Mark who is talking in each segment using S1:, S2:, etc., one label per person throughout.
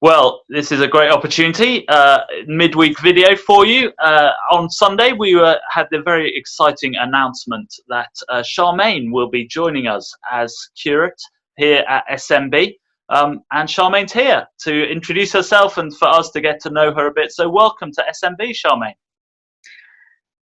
S1: Well, this is a great opportunity. Midweek video for you. On Sunday, we had the very exciting announcement that Charmaine will be joining us as curate here at SMB. And Charmaine's here to introduce herself and for us to get to know her a bit. So welcome to SMB, Charmaine.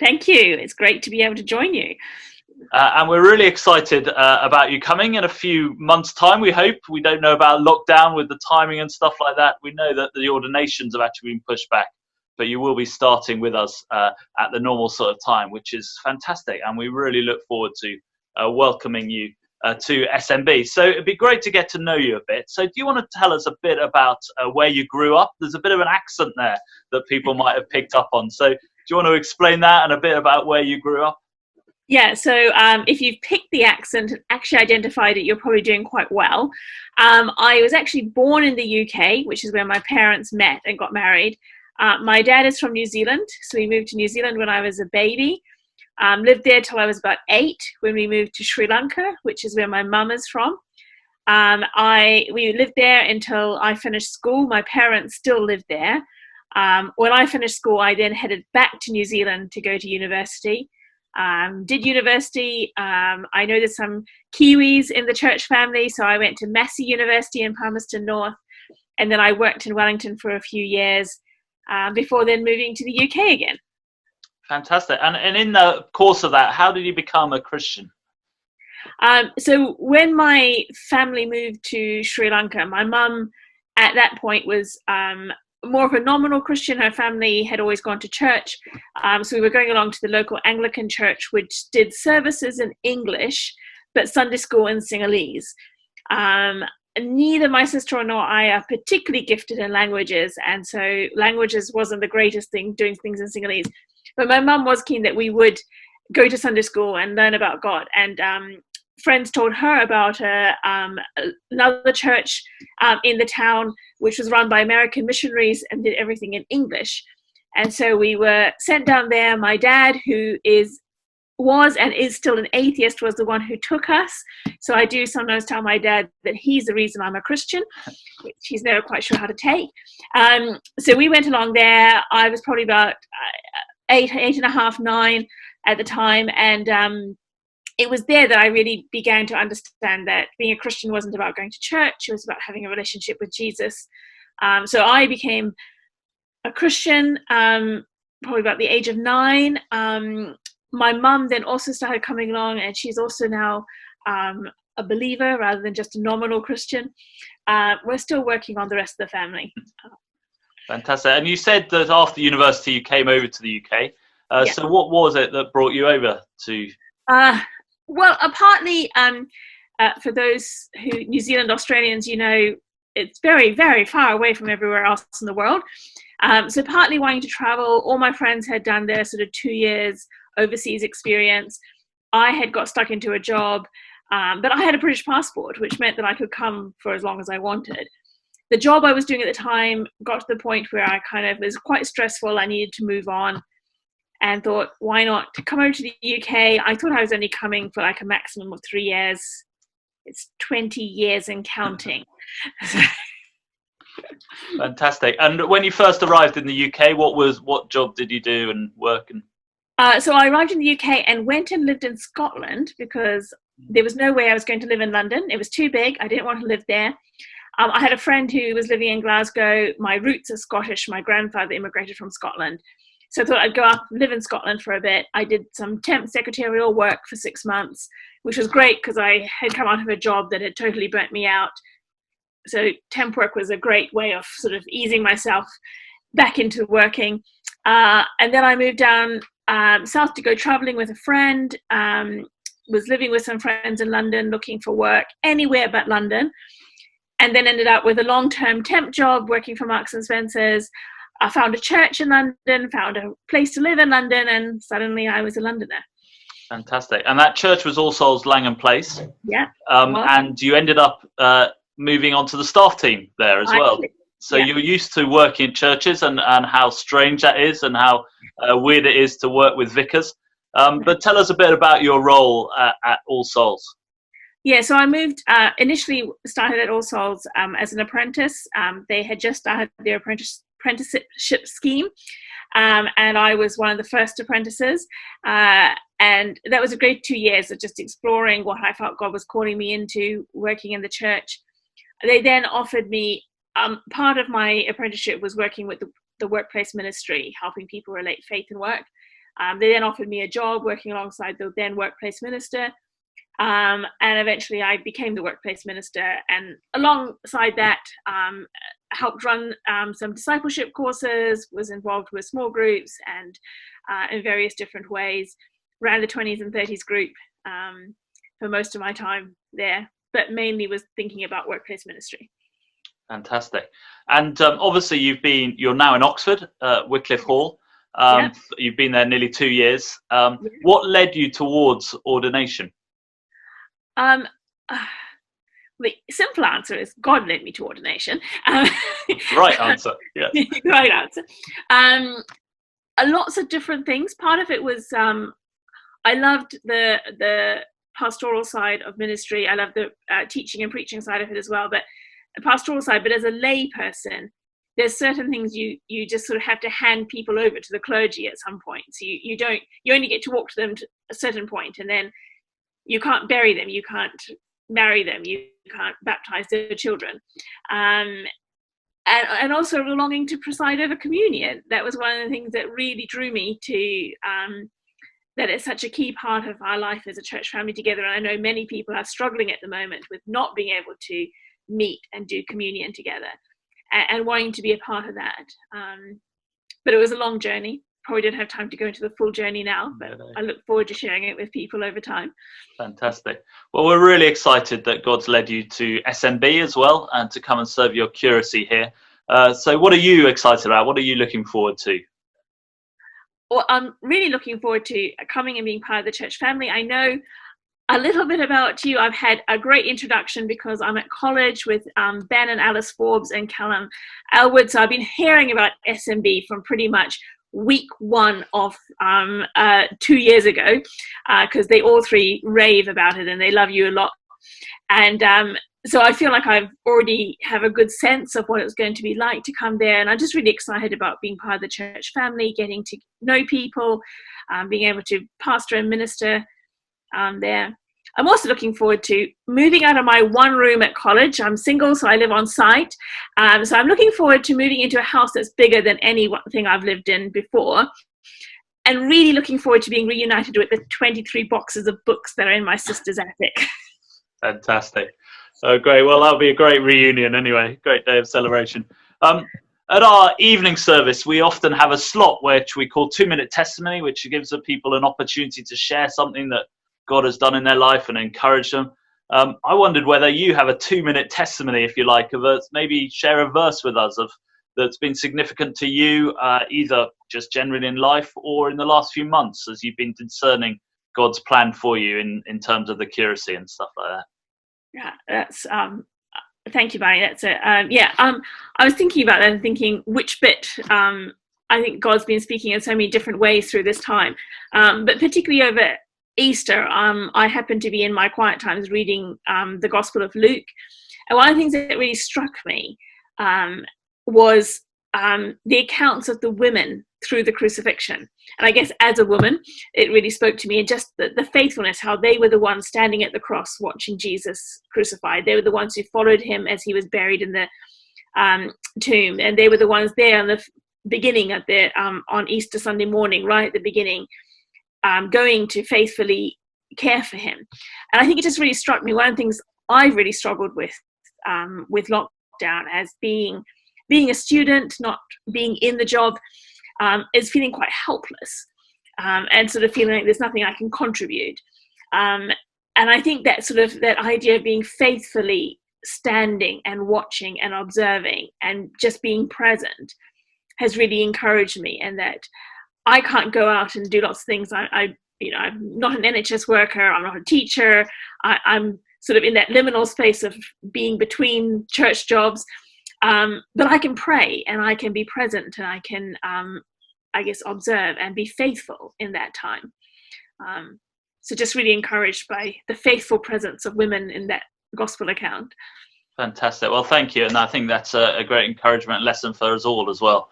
S2: Thank you. It's great to be able to join you.
S1: And we're really excited about you coming in a few months' time, we hope. We don't know about lockdown with the timing and stuff like that. We know that the ordinations have actually been pushed back, but you will be starting with us at the normal sort of time, which is fantastic. And we really look forward to welcoming you to SMB. So it'd be great to get to know you a bit. So do you want to tell us a bit about where you grew up? There's a bit of an accent there that people might have picked up on. So do you want to explain that and a bit about where you grew up?
S2: Yeah, so if you've picked the accent and actually identified it, you're probably doing quite well. I was actually born in the UK, which is where my parents met and got married. My dad is from New Zealand, so we moved to New Zealand when I was a baby. Lived there till I was about 8 when we moved to Sri Lanka, which is where my mum is from. We lived there until I finished school. My parents still lived there. When I finished school, I then headed back to New Zealand to go to university. Did university. I know there's some Kiwis in the church family, so I went to Massey University in Palmerston North, and then I worked in Wellington for a few years before then moving to the UK again.
S1: Fantastic. And in the course of that, how did you become a Christian?
S2: So when my family moved to Sri Lanka, my mum at that point was more of a nominal Christian. Her family had always gone to church. So we were going along to the local Anglican church, which did services in English, but Sunday school in Sinhalese. Neither my sister nor I are particularly gifted in languages. And so languages wasn't the greatest thing, doing things in Sinhalese. But my mum was keen that we would go to Sunday school and learn about God. And friends told her about another church in the town, which was run by American missionaries and did everything in English. And so we were sent down there. My dad, who was and is still an atheist, was the one who took us. So I do sometimes tell my dad that he's the reason I'm a Christian, which he's never quite sure how to take. So we went along there. I was probably about 8 and a half, 9 at the time. And it was there that I really began to understand that being a Christian wasn't about going to church. It was about having a relationship with Jesus. So I became a Christian probably about the age of 9. My mum then also started coming along, and she's also now a believer rather than just a nominal Christian. We're still working on the rest of the family.
S1: Fantastic. And you said that after university you came over to the UK.
S2: Yeah.
S1: So what was it that brought you over to...
S2: Well, partly for those New Zealand Australians, you know, it's very, very far away from everywhere else in the world. So partly wanting to travel. All my friends had done their sort of 2 years overseas experience. I had got stuck into a job, but I had a British passport, which meant that I could come for as long as I wanted. The job I was doing at the time got to the point where I it was quite stressful. I needed to move on. And thought, why not come over to the UK? I thought I was only coming for like a maximum of 3 years. It's 20 years and counting.
S1: Fantastic. And when you first arrived in the UK, what job did you do and work?
S2: So I arrived in the UK and went and lived in Scotland because there was no way I was going to live in London. It was too big. I didn't want to live there. I had a friend who was living in Glasgow. My roots are Scottish. My grandfather immigrated from Scotland. So I thought I'd go up and live in Scotland for a bit. I did some temp secretarial work for 6 months, which was great because I had come out of a job that had totally burnt me out. So temp work was a great way of sort of easing myself back into working. And then I moved down south to go traveling with a friend, was living with some friends in London, looking for work anywhere but London. And then ended up with a long-term temp job working for Marks and Spencer's. I found a church in London, found a place to live in London, and suddenly I was a Londoner.
S1: Fantastic. And that church was All Souls Langham Place.
S2: Yeah.
S1: And you ended up moving on to the staff team there as well. So yeah. You're used to working in churches and how strange that is and how weird it is to work with vicars. But tell us a bit about your role at All Souls.
S2: Yeah, so I moved, initially started at All Souls as an apprentice. They had just started their apprenticeship scheme, and I was one of the first apprentices. And that was a great 2 years of just exploring what I felt God was calling me into, working in the church. They then offered me, part of my apprenticeship was working with the workplace ministry, helping people relate faith and work. They then offered me a job working alongside the then workplace minister. And eventually I became the workplace minister, and alongside that helped run some discipleship courses, was involved with small groups and in various different ways, ran the 20s and 30s group for most of my time there, but mainly was thinking about workplace ministry.
S1: Fantastic. And obviously you're now in Oxford, Wycliffe Hall.
S2: Yeah.
S1: You've been there nearly 2 years. What led you towards ordination?
S2: The simple answer is God led me to ordination.
S1: Right answer, yes.
S2: Right answer. Lots of different things. Part of it was I loved the pastoral side of ministry. I loved the teaching and preaching side of it as well, but the pastoral side. But as a lay person, there's certain things you just sort of have to hand people over to the clergy at some point. So you only get to walk to them to a certain point, and then you can't bury them, you can't marry them, you can't baptize their children. And also longing to preside over communion. That was one of the things that really drew me to that it's such a key part of our life as a church family together. And I know many people are struggling at the moment with not being able to meet and do communion together, and wanting to be a part of that. But it was a long journey. Probably don't have time to go into the full journey now, but I look forward to sharing it with people over time.
S1: Fantastic. Well, we're really excited that God's led you to SMB as well, and to come and serve your curacy here. So what are you excited about? What are you looking forward to?
S2: Well, I'm really looking forward to coming and being part of the church family. I know a little bit about you. I've had a great introduction because I'm at college with Ben and Alice Forbes and Callum Elwood. So I've been hearing about SMB from pretty much week one of 2 years ago, because they all three rave about it and they love you a lot. And so I feel like I've already have a good sense of what it's going to be like to come there. And I'm just really excited about being part of the church family, getting to know people, being able to pastor and minister there. I'm also looking forward to moving out of my one room at college. I'm single, so I live on site. So I'm looking forward to moving into a house that's bigger than anything I've lived in before. And really looking forward to being reunited with the 23 boxes of books that are in my sister's attic.
S1: Fantastic. Oh, great. Well, that'll be a great reunion anyway. Great day of celebration. At our evening service, we often have a slot which we call 2-minute testimony, which gives the people an opportunity to share something that God has done in their life and encourage them. I wondered whether you have a 2-minute testimony, if you like, of maybe share a verse with us that's been significant to you, either just generally in life or in the last few months as you've been discerning God's plan for you in terms of the curacy and stuff like that.
S2: Yeah, that's thank you, Barry. That's it. I was thinking about that and thinking which bit. I think God's been speaking in so many different ways through this time, but particularly over Easter, I happened to be in my quiet times reading the Gospel of Luke, and one of the things that really struck me was the accounts of the women through the crucifixion. And I guess as a woman, it really spoke to me, and just the faithfulness, how they were the ones standing at the cross watching Jesus crucified. They were the ones who followed him as he was buried in the tomb, and they were the ones there on the beginning of the on Easter Sunday morning, right at the beginning, going to faithfully care for him. And I think it just really struck me. One of the things I've really struggled with lockdown as being a student, not being in the job, is feeling quite helpless, and sort of feeling like there's nothing I can contribute. And I think that sort of that idea of being faithfully standing and watching and observing and just being present has really encouraged me, and that I can't go out and do lots of things. I'm not an NHS worker. I'm not a teacher. I'm sort of in that liminal space of being between church jobs. But I can pray and I can be present and I can, I guess, observe and be faithful in that time. So just really encouraged by the faithful presence of women in that gospel account.
S1: Fantastic. Well, thank you. And I think that's a great encouragement lesson for us all as well,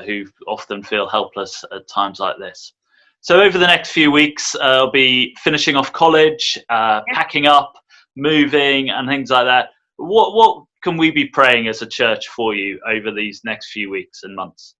S1: who often feel helpless at times like this. So over the next few weeks, I'll be finishing off college, packing up, moving and things like that. What can we be praying as a church for you over these next few weeks and months?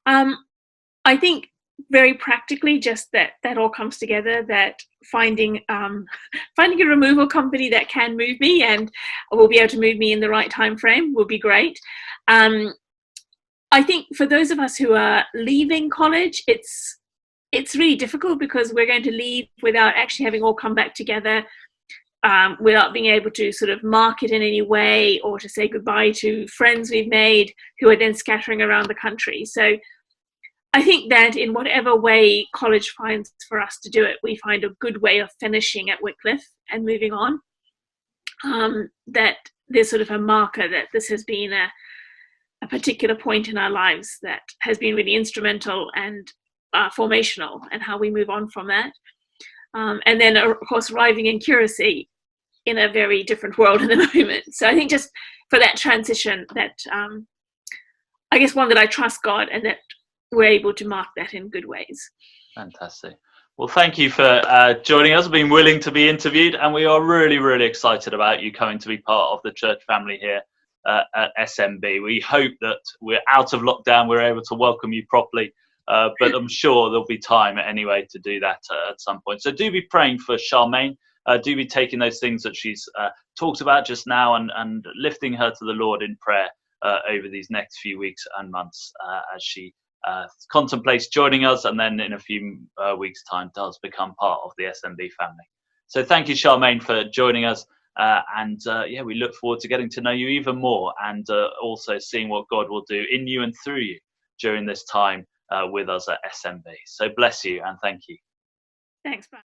S2: I think very practically just that all comes together, that finding a removal company that can move me and will be able to move me in the right time frame will be great. I think for those of us who are leaving college, it's really difficult because we're going to leave without actually having all come back together, without being able to sort of mark it in any way or to say goodbye to friends we've made who are then scattering around the country. So I think that in whatever way college finds for us to do it, we find a good way of finishing at Wycliffe and moving on. That there's sort of a marker that this has been a particular point in our lives that has been really instrumental and formational, and how we move on from that. And then, of course, arriving in curacy in a very different world at the moment. So I think just for that transition, that I guess one that I trust God and that we're able to mark that in good ways. Fantastic.
S1: Well, thank you for joining us, being willing to be interviewed, and we are really, really excited about you coming to be part of the church family here at SMB. We hope that we're out of lockdown, we're able to welcome you properly, but I'm sure there'll be time anyway to do that at some point. So do be praying for Charmaine. Do be taking those things that she's talked about just now and lifting her to the Lord in prayer over these next few weeks and months as she contemplates joining us, and then in a few weeks' time does become part of the SMB family. So thank you, Charmaine, for joining us. We look forward to getting to know you even more, and also seeing what God will do in you and through you during this time with us at SMB. So bless you and thank you.
S2: Thanks, bye.